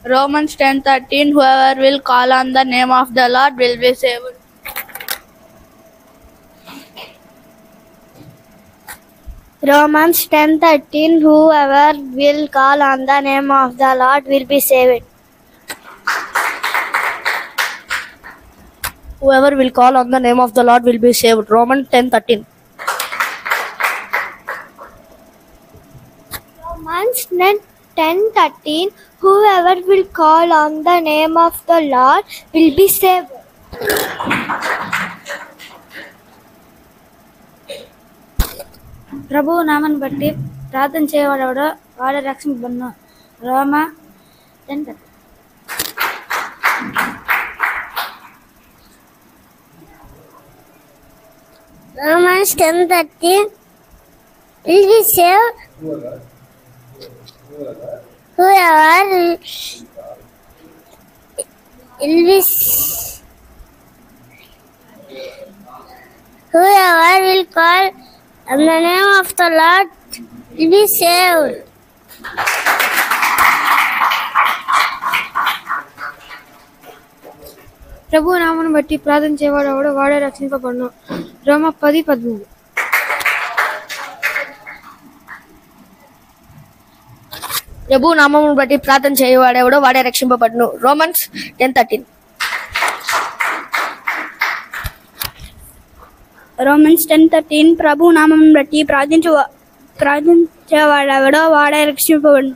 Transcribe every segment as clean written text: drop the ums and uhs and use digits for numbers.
Romans 10:13 Whoever will call on the name of the Lord will be saved. Romans 10:13 Whoever will call on the name of the Lord will be saved. Whoever will call on the name of the Lord will be saved. Romans 10:13. Romans 10:13 Whoever will call on the name of the Lord will be saved. ప్రభువు నామను బట్టి ప్రార్థన చేయవాడెవడో వాడే రక్షింపబడును. రోమా 10:13. Romans 10:13 will be saved. Whoever will be whoever will call on the name of the Lord will be saved. ప్రభువు నామను బట్టి ప్రార్థన చేయవాడెవడో వాడే రక్షింపబడును. రోమా 10:13. ప్రభు నామమును బట్టి ప్రార్థన చేయవాడెవడో వాడే రక్షింపబడును. రోమన్స్ 10:13. Romans 10:13 ప్రభు నామమును బట్టి ప్రార్థించేవాడెవడో వాడే రక్షింపబడును.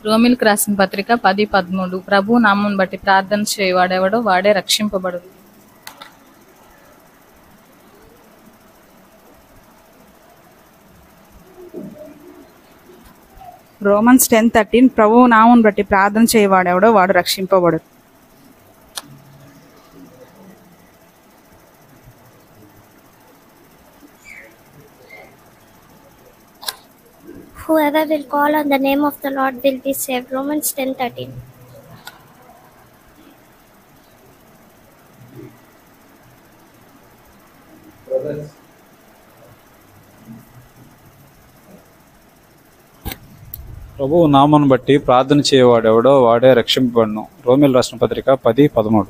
రోమిలకు రాసిన పత్రిక 10:13 ప్రభు నామమును బట్టి ప్రార్థన చేయవాడెవడో వాడే రక్షింపబడు. రోమన్స్ 10:13 ప్రభువు నామమును బట్టి ప్రార్థన చేయవాడెవడో వాడు రక్షింపబడు. Whoever will call on the name of the Lord will be saved. Romans 10:13. ప్రభువు నామమును బట్టి ప్రార్థన చేయవాడెవడో వాడే రక్షింపబడును. రోమిలకు రాసిన పత్రిక 10:13.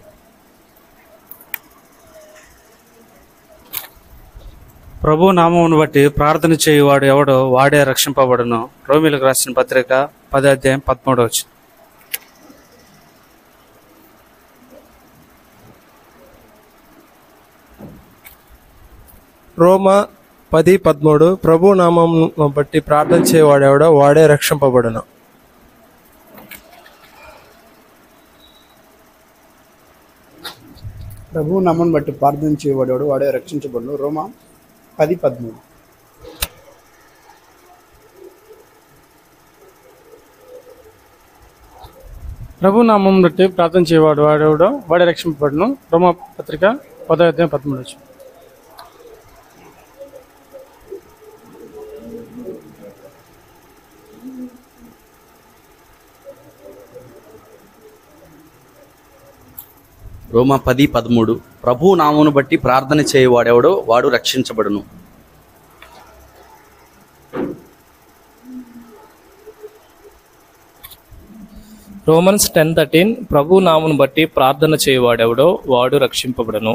ప్రభు నామమును బట్టి ప్రార్థన చేయువాడు ఎవడో వాడే రక్షింపబడును. రోమిలకు రాసిన పత్రిక 10:13. రోమా 10:13 ప్రభు నామమును బట్టి ప్రార్థన చేయవాడెవడో వాడే రక్షింపబడును. ప్రభు నామమును బట్టి ప్రార్థన చేయవాడెవడో వాడే రక్షించబడును. రోమా 10:13. ప్రభు నామమును బట్టి ప్రార్థన చేయవాడు వాడెవడో వాడే రక్షింపబడును. రోమా పత్రిక 10:13. రోమా 10:13 ప్రభు నామమును బట్టి ప్రార్థన చేయవాడెవడో వాడు రక్షించబడును. రోమన్స్ 10:13 ప్రభు నామమును బట్టి ప్రార్థన చేయవాడెవడో వాడు రక్షింపబడును.